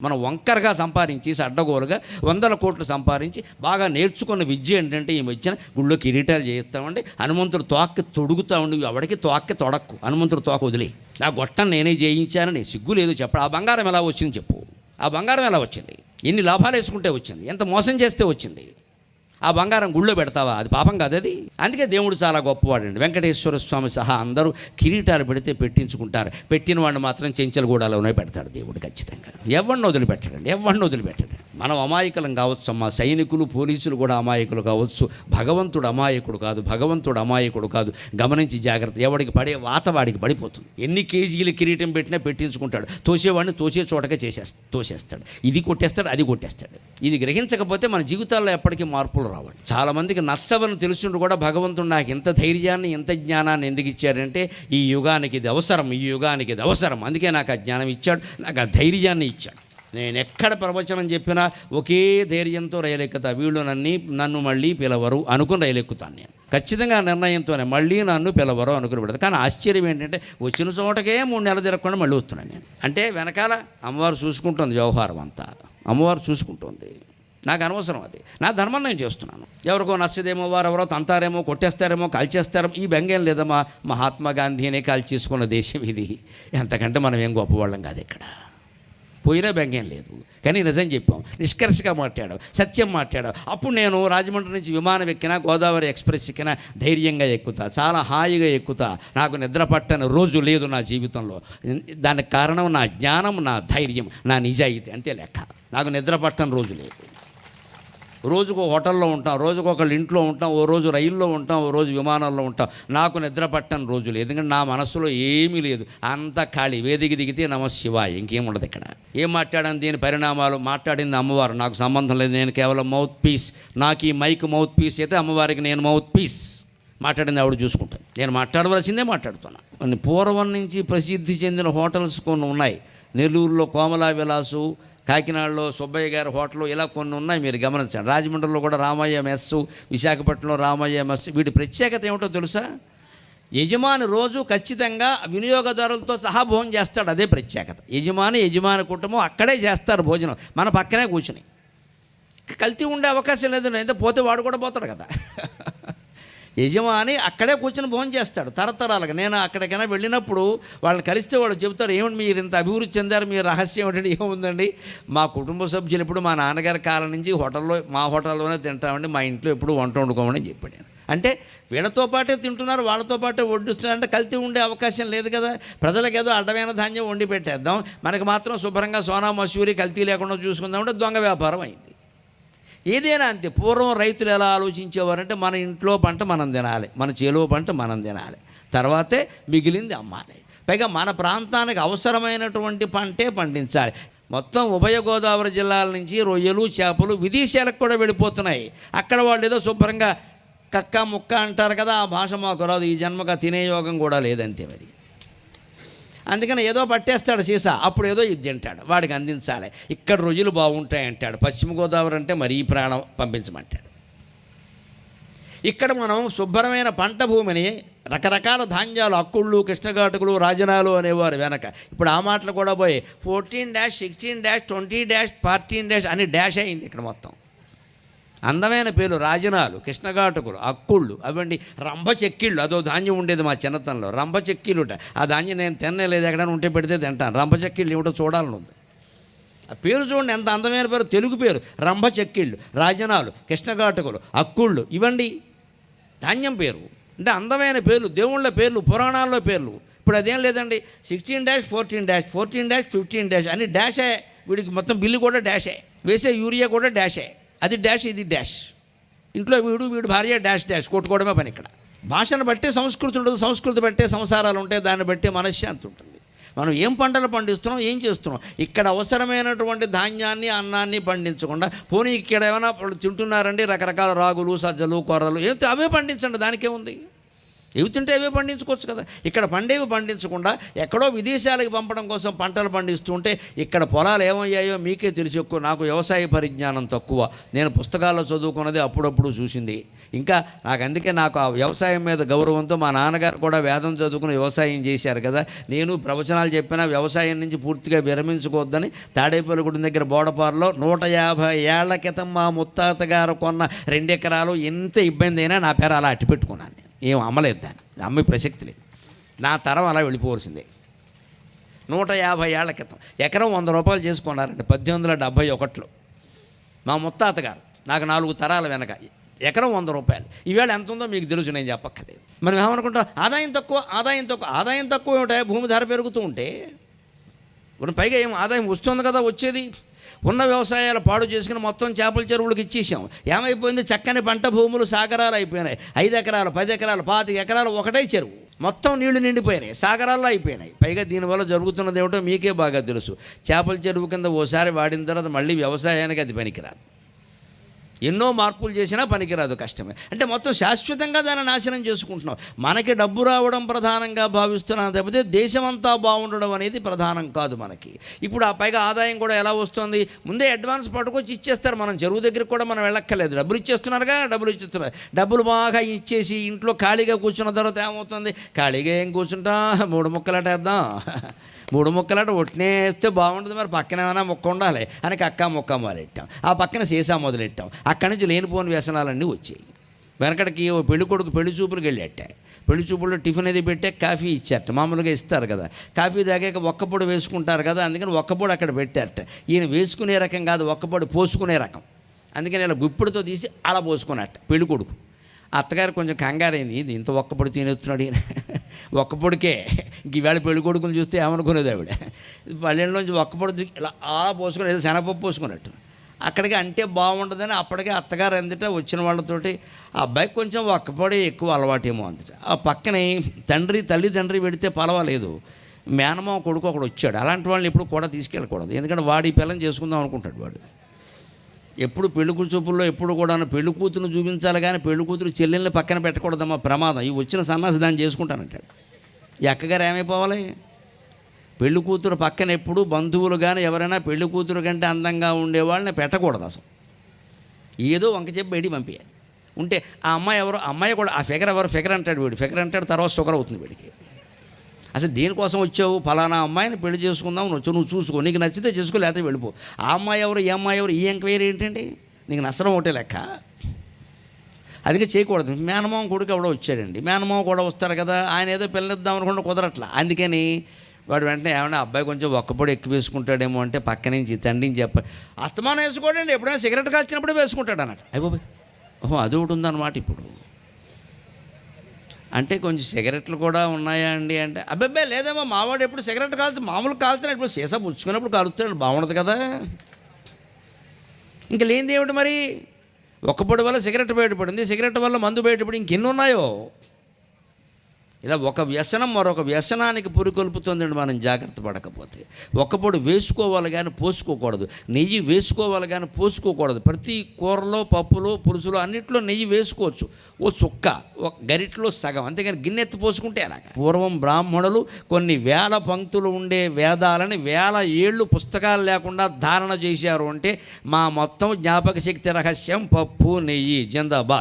మనం వంకరగా సంపాదించి అడ్డగోలుగా 100 కోట్లు సంపాదించి బాగా నేర్చుకున్న విద్య ఏంటంటే ఈ మధ్యన గుళ్ళో కిరీటాలు చేస్తామండి, హనుమంతుడు తోక్కి తొడుగుతా ఉండి ఎవడికి తోక్కి తొడక్కు, హనుమంతుడు తోక వదిలే, నా గొట్టం నేనే చేయించానని సిగ్గు లేదు చెప్పడు. ఆ బంగారం ఎలా వచ్చింది చెప్పు, ఆ బంగారం ఎలా వచ్చింది, ఎన్ని లాభాలు వేసుకుంటే వచ్చింది, ఎంత మోసం చేస్తే వచ్చింది. ఆ బంగారం గుళ్ళో పెడతావా, అది పాపం కాదు అది. అందుకే దేవుడు చాలా గొప్పవాడండి. వెంకటేశ్వర స్వామి సహా అందరూ కిరీటాలు పెడితే పెట్టించుకుంటారు, పెట్టిన వాడిని మాత్రం చెంచలగూడలోనే పెడతాడు దేవుడు ఖచ్చితంగా. ఎవరిని వదిలిపెట్టడండి, ఎవరిని వదిలిపెట్టండి. మనం అమాయకులం కావచ్చు అమ్మా, సైనికులు పోలీసులు కూడా అమాయకులు కావచ్చు, భగవంతుడు అమాయకుడు కాదు, భగవంతుడు అమాయకుడు కాదు. గమనించి జాగ్రత్త, ఎవడికి పడే వాత వాడికి పడిపోతుంది. ఎన్ని కేజీలు కిరీటం పెట్టినా పెట్టించుకుంటాడు, తోసేవాడిని తోసే చోటగా తోసేస్తాడు, ఇది కొట్టేస్తాడు అది కొట్టేస్తాడు. ఇది గ్రహించకపోతే మన జీవితాల్లో ఎప్పటికీ మార్పులు రావాలి. చాలామందికి నచ్చవని తెలుసుంటూ కూడా భగవంతుడు నాకు ఇంత ధైర్యాన్ని ఇంత జ్ఞానాన్ని ఎందుకు ఇచ్చాడంటే ఈ యుగానికి ఇది అవసరం, ఈ యుగానికి ఇది అవసరం, అందుకే నాకు ఆ జ్ఞానం ఇచ్చాడు, నాకు ఆ ధైర్యాన్ని ఇచ్చాడు. నేను ఎక్కడ ప్రవచనం చెప్పినా ఒకే ధైర్యంతో రైలెక్కుతా, వీళ్ళు నన్ను మళ్ళీ పిలవరు అనుకుని రైలెక్కుతాను. నేను ఖచ్చితంగా నిర్ణయంతోనే మళ్ళీ నన్ను పిలవరు అనుకుని పెడతాను. కానీ ఆశ్చర్యం ఏంటంటే వచ్చిన చోటకే 3 నెలలు తిరగకుండా మళ్ళీ వస్తున్నాను నేను. అంటే వెనకాల అమ్మవారు చూసుకుంటుంది, వ్యవహారం అంతా అమ్మవారు చూసుకుంటుంది. నాకు అనవసరం, అది నా ధర్మం నేను చేస్తున్నాను. ఎవరికో నచ్చదేమో, వారు ఎవరో తంతారేమో, కొట్టేస్తారేమో, కాల్చేస్తారేమో, ఈ బెంగేం లేదమ్మా. మహాత్మా గాంధీనే కాల్చేసుకున్న దేశం ఇది, ఎంతకంటే మనం ఏం గొప్పవాళ్ళం కాదు. ఇక్కడ పోయినా బెంగేం లేదు, కానీ నిజం చెప్పాం, నిష్కర్షగా మాట్లాడాం, సత్యం మాట్లాడాం. అప్పుడు నేను రాజమండ్రి నుంచి విమానం ఎక్కినా, గోదావరి ఎక్స్ప్రెస్ ఎక్కినా ధైర్యంగా ఎక్కుతా, చాలా హాయిగా ఎక్కుతా. నాకు నిద్ర పట్టని రోజు లేదు నా జీవితంలో. దానికి కారణం నా జ్ఞానం, నా ధైర్యం, నా నిజాయితీ అంటే లెక్క. నాకు నిద్ర పట్టని రోజు లేదు. రోజుకు హోటల్లో ఉంటాం, రోజుకు ఒకళ్ళు ఇంట్లో ఉంటాం, ఓ రోజు రైల్లో ఉంటాం, ఓ రోజు విమానాల్లో ఉంటాం. నాకు నిద్ర పట్టని రోజు లేదు, ఎందుకంటే నా మనసులో ఏమీ లేదు, అంత ఖాళీ. వేదిక దిగితే నమశివాయ, ఇంకేముండదు ఇక్కడ. ఏం మాట్లాడాను, దీని పరిణామాలు మాట్లాడింది అమ్మవారు, నాకు సంబంధం లేదు. నేను కేవలం మౌత్ పీస్. నాకు ఈ మైక్ మౌత్ పీస్ అయితే అమ్మవారికి నేను మౌత్ పీస్. మాట్లాడింది ఆవిడ చూసుకుంటాను, నేను మాట్లాడవలసిందే మాట్లాడుతున్నాను. పూర్వం నుంచి ప్రసిద్ధి చెందిన హోటల్స్ కొన్ని ఉన్నాయి. నెల్లూరులో కోమలా విలాసు, కాకినాడలో సుబ్బయ్య గారి హోటల్, ఇలా కొన్ని ఉన్నాయి, మీరు గమనించండి. రాజమండ్రిలో కూడా రామయ్య మెస్సు, విశాఖపట్నంలో రామయ్య మెస్సు. వీటి ప్రత్యేకత ఏమిటో తెలుసా? యజమాని రోజు ఖచ్చితంగా వినియోగదారులతో సహా భోజనం చేస్తాడు, అదే ప్రత్యేకత. యజమాని కుటుంబం అక్కడే చేస్తారు భోజనం, మన పక్కనే కూర్చుని. కల్తీ ఉండే అవకాశం లేదు, అయితే పోతే వాడు కూడా పోతాడు కదా. యజమాని అక్కడే కూర్చొని భోజనం చేస్తాడు తరతరాలుగా. నేను అక్కడికైనా వెళ్ళినప్పుడు వాళ్ళని కలిస్తే వాళ్ళు చెబుతారు, ఏమిటి మీరు ఇంత అభివృద్ధి చెందారు, మీ రహస్యం ఏమిటంటే, ఏముందండి, మా కుటుంబ సభ్యులు ఎప్పుడు మా నాన్నగారి కాలం నుంచి మా హోటల్లోనే తింటామండి, మా ఇంట్లో ఎప్పుడు వంట వండుకోమని చెప్పాడు. అంటే వీళ్ళతో పాటే తింటున్నారు, వాళ్ళతో పాటే వడ్డిస్తున్నారు, అంటే కల్తీ ఉండే అవకాశం లేదు కదా. ప్రజలకు ఏదో అడ్డమైన ధాన్యం వండి పెట్టేద్దాం, మనకు మాత్రం శుభ్రంగా సోనా మసూరి కల్తీ లేకుండా చూసుకుందామంటే దొంగ వ్యాపారం అయింది. ఏదైనా అంతే. పూర్వం రైతులు ఎలా ఆలోచించేవారంటే, మన ఇంట్లో పంట మనం తినాలి, మన చేలో పంట మనం తినాలి, తర్వాతే మిగిలింది అమ్మాలి. పైగా మన ప్రాంతానికి అవసరమైనటువంటి పంటే పండించాలి. మొత్తం ఉభయ గోదావరి జిల్లాల నుంచి రొయ్యలు, చేపలు విదేశాలకు కూడా వెళ్ళిపోతున్నాయి. అక్కడ వాళ్ళు ఏదో శుభ్రంగా కక్క ముక్క అంటారు కదా, ఆ భాష మాకు రాదు, ఈ జన్మగా తినే యోగం కూడా లేదంతే మరి. అందుకని ఏదో పట్టేస్తాడు సీసా, అప్పుడు ఏదో ఇది తింటాడు, వాడికి అందించాలి. ఇక్కడ రొయ్యలు బాగుంటాయి అంటాడు, పశ్చిమ గోదావరి అంటే మరీ ప్రాణం పంపించమంటాడు. ఇక్కడ మనం శుభ్రమైన పంట భూమిని, రకరకాల ధాన్యాలు, అక్కుళ్ళు, కృష్ణఘాటుకులు, రాజనాలు అనేవారు వెనక. ఇప్పుడు ఆ మాటలు కూడా పోయి 14-16-20-14- అని డాష్ అయింది ఇక్కడ మొత్తం. అందమైన పేర్లు రాజనాలు, కృష్ణఘాటుకులు, అక్కుళ్ళు, అవండి రంభ చెక్కిళ్ళు, అదో ధాన్యం ఉండేది మా చిన్నతనంలో, రంభ చెక్కిళ్ళుట. ఆ ధాన్యం నేను తినలేదు, ఎక్కడైనా ఉంటే పెడితే తింటాను. రంభ చెక్కిళ్ళు ఏమిటో చూడాలని ఉంది. ఆ పేరు చూడండి, ఎంత అందమైన పేరు, తెలుగు పేరు. రంభ చెక్కిళ్ళు, రాజనాలు, కృష్ణఘాటుకులు, అక్కుళ్ళు, ఇవండి ధాన్యం పేరు. అంటే అందమైన పేర్లు, దేవుళ్ళ పేర్లు, పురాణాల్లో పేర్లు. ఇప్పుడు అదేం లేదండి, 16-14-14-15- అని డాషే. వీడికి మొత్తం బిల్లు కూడా డాషే, వేసే యూరియా కూడా డాషే. అది డాష్, ఇది డాష్. ఇంట్లో వీడు భార్య డాష్ కొట్టుకోవడమే పని. ఇక్కడ భాషను బట్టే సంస్కృతి ఉంటుంది, సంస్కృతి బట్టే సంసారాలు ఉంటాయి, దాన్ని బట్టే మనశ్శాంతి ఉంటుంది. మనం ఏం పంటలు పండిస్తున్నాం, ఏం చేస్తున్నాం. ఇక్కడ అవసరమైనటువంటి ధాన్యాన్ని, అన్నాన్ని పండించకుండా, పోనీ ఇక్కడ ఏమైనా తింటున్నారండి రకరకాల రాగులు, సజ్జలు, కొర్రలు, అవే పండించండి, దానికే ఉంది. ఇవి తింటే అవే పండించుకోవచ్చు కదా. ఇక్కడ పండేవి పండించకుండా ఎక్కడో విదేశాలకు పంపడం కోసం పంటలు పండిస్తుంటే ఇక్కడ పొలాలు ఏమయ్యాయో మీకే తెలిసి. ఎక్కువ నాకు వ్యవసాయ పరిజ్ఞానం తక్కువ, నేను పుస్తకాల్లో చదువుకున్నది అప్పుడప్పుడు చూసింది. ఇంకా అందుకే నాకు ఆ వ్యవసాయం మీద గౌరవంతో మా నాన్నగారు కూడా వేదం చదువుకుని వ్యవసాయం చేశారు కదా. నేను ప్రవచనాలు చెప్పినా వ్యవసాయం నుంచి పూర్తిగా విరమించుకోవద్దని తాడేపల్లిగూడెం దగ్గర బోడపారులో 150 ఏళ్ల క్రితం మా ముత్తాత గారు కొన్న 2 ఎకరాలు ఎంత ఇబ్బంది అయినా నా పేరు అలా అట్టిపెట్టుకున్నాను. ఏం అమ్మలేదు, దాన్ని అమ్మే ప్రసక్తి లేదు. నా తరం అలా వెళ్ళిపోవలసిందే. 150 ఏళ్ల క్రితం ఎకరం 100 రూపాయలు చేసుకున్నారండి 1871లో మా ముత్తాత గారు. నాకు 4 తరాల వెనక ఎకరం 100 రూపాయలు. ఈవేళ ఎంత ఉందో మీకు తెలుసు, నేను చెప్పక్కర్లేదు. మనం ఏమనుకుంటాం, ఆదాయం తక్కువ. ఆదాయం తక్కువ ఏమిటా? భూమి ధర పెరుగుతూ ఉంటే మనం పైగా ఏం ఆదాయం వస్తుంది కదా. వచ్చేది ఉన్న వ్యవసాయాలు పాడు చేసుకుని మొత్తం చేపల చెరువులకు ఇచ్చేసాం. ఏమైపోయింది? చక్కని పంట భూములు సాగరాలు అయిపోయినాయి. 5 ఎకరాలు 10 ఎకరాలు 25 ఎకరాలు ఒకటే చెరువు, మొత్తం నీళ్లు నిండిపోయినాయి, సాగరాల్లో అయిపోయినాయి. పైగా దీనివల్ల జరుగుతున్నది ఏమిటో మీకే బాగా తెలుసు. చేపల చెరువు కింద ఓసారి వాడిన తర్వాత మళ్ళీ వ్యవసాయానికి అది పనికిరాదు. ఎన్నో మార్పులు చేసినా పనికిరాదు, కష్టమే. అంటే మొత్తం శాశ్వతంగా దాన్ని నాశనం చేసుకుంటున్నాం. మనకి డబ్బు రావడం ప్రధానంగా భావిస్తున్నాం తప్పితే దేశమంతా బాగుండడం అనేది ప్రధానం కాదు మనకి. ఇప్పుడు ఆ పైగా ఆదాయం కూడా ఎలా వస్తుంది? ముందే అడ్వాన్స్ పట్టుకొచ్చి ఇచ్చేస్తారు. మనం చెరువు దగ్గరికి కూడా మనం వెళ్ళక్కర్లేదు, డబ్బులు ఇచ్చేస్తున్నారుగా. డబ్బులు బాగా ఇచ్చేసి ఇంట్లో ఖాళీగా కూర్చున్న తర్వాత ఏమవుతుంది? ఖాళీగా ఏం కూర్చుంటా, 3 ముక్కలటేద్దాం. 3 ముక్కలట ఒట్టినే వేస్తే బాగుంటుంది, మరి పక్కన ఏమైనా ముక్క ఉండాలి అని ముక్క మొదలెట్టాం. ఆ పక్కన సీసా మొదలెట్టాం. అక్కడి నుంచి లేనిపోని వ్యసనాలన్నీ వచ్చాయి. వెనకటికి ఓ పెళ్లి కొడుకు పెళ్లి చూపులకు వెళ్ళాట. పెళ్లి చూపుల్లో టిఫిన్ అది పెట్టే కాఫీ ఇచ్చారట. మామూలుగా ఇస్తారు కదా. కాఫీ తాగాక ఒక్కపొడి వేసుకుంటారు కదా, అందుకని ఒక్కపొడి అక్కడ పెట్టారట. ఈయన వేసుకునే రకం కాదు, ఒక్కపొడి పోసుకునే రకం. అందుకని ఇలా గుప్పిడితో తీసి అలా పోసుకున్నట్ట పెళ్లి కొడుకు. అత్తగారు కొంచెం కంగారైంది, ఇది ఇంత ఒక్కపొడి తినేస్తున్నాడు ఈయన, ఒక్కపొడికే. ఇంక ఈవేళ పెళ్లి కొడుకుని చూస్తే ఏమనుకునేది ఆవిడ. పల్లెల్లోంచి ఒక్కపొడి ఇలా అలా పోసుకుని ఏదో శనగపప్పు పోసుకున్నట్టు అక్కడికి అంటే బాగుంటుందని అప్పటికే అత్తగారు అందుట వచ్చిన వాళ్ళతోటి ఆ అబ్బాయికి కొంచెం ఒక్కపొడి ఎక్కువ అలవాటేమో అందుట. ఆ పక్కనే తల్లిదండ్రి పెడితే పర్వాలేదు, మేనమామ కొడుకు ఒకడు వచ్చాడు. అలాంటి వాళ్ళని ఎప్పుడు కూడా తీసుకెళ్ళకూడదు, ఎందుకంటే వాడి పిల్లని చేసుకుందాం అనుకుంటాడు వాడు. ఎప్పుడు పెళ్లి చూపుల్లో ఎప్పుడు కూడా పెళ్లి కూతురును చూపించాలి, కానీ పెళ్లి కూతురు చెల్లెల్ని పక్కన పెట్టకూడదమ్మా, ప్రమాదం. ఈ వచ్చిన సన్నాసి దాన్ని చేసుకుంటానంటాడు. ఈ అక్కగారు ఏమైపోవాలి? పెళ్లి కూతురు పక్కన ఎప్పుడు బంధువులు కానీ ఎవరైనా పెళ్లి కూతురు కంటే అందంగా ఉండేవాళ్ళని పెట్టకూడదు అసలు. ఏదో వంక చెప్పి బయటికి పంపించాలి. ఉంటే ఆ అమ్మాయి కూడా ఆ ఫిగర్ అంటాడు వీడు, ఫిగర్ అంటాడు, తర్వాత షుగర్ అవుతుంది వీడికి. అసలు దేనికోసం వచ్చావు? ఫలానా అమ్మాయిని పెళ్లి చేసుకుందాం నువ్వు చూసుకో, నీకు నచ్చితే చేసుకో, లేకపోతే వెళ్ళిపో. ఆ అమ్మాయి ఎవరు, ఈ అమ్మాయి ఎవరు, ఈ ఎంక్వైరీ ఏంటండి? నీకు నచ్చడం ఒకటే లెక్క. అందుకే చేయకూడదు. మేనమామ కొడుకు ఎవడో వచ్చాడండి, మేనమామ కూడా వస్తారు కదా, ఆయన ఏదో పిల్లనిద్దాం అనుకుంటే కుదరట్లా. అందుకని వాడు వెంటనే ఏమన్నా అబ్బాయి కొంచెం ఒక్కపొడి ఎక్కువ వేసుకుంటాడేమో అంటే పక్క నుంచి తండ్రిని అస్తమానం వేసుకోడండి, ఎప్పుడైనా సిగరెట్ కాల్చినప్పుడే వేసుకుంటాడు అన్నట్టు. అయిపోయి అది ఒకటి ఉందన్నమాట. ఇప్పుడు అంటే కొంచెం సిగరెట్లు కూడా ఉన్నాయా అండి అంటే, అబ్బాయి లేదేమో మావాడు ఎప్పుడు సిగరెట్ కాల్చి మామూలు కాల్చిన ఇప్పుడు సీసా పుచ్చుకున్నప్పుడు కాలుస్తాడు, బాగుండదు కదా. ఇంక లేనిది ఏమిటి మరి? ఒక్కపొడి వల్ల సిగరెట్ బయటపడింది, సిగరెట్ వల్ల మందు బయటపడి ఇంకెన్ని ఉన్నాయో. ఇలా ఒక వ్యసనం మరొక వ్యసనానికి పురికొల్పుతుందండి మనం జాగ్రత్త పడకపోతే. ఒక్కపొడి వేసుకోవాలి కానీ పోసుకోకూడదు, నెయ్యి వేసుకోవాలి కానీ పోసుకోకూడదు. ప్రతి కూరలో పప్పులో పులుసులో అన్నిట్లో నెయ్యి వేసుకోవచ్చు, ఓ చుక్క, ఒక గరిట్లో సగం, అంతేగాని గిన్నెత్తి పోసుకుంటే అలాగా. పూర్వం బ్రాహ్మణులు కొన్ని వేల పంక్తులు ఉండే వేదాలని 1000 ఏళ్ళు పుస్తకాలు లేకుండా ధారణ చేశారు అంటే మా మొత్తం జ్ఞాపక శక్తి రహస్యం పప్పు నెయ్యి. జిందాబాద్.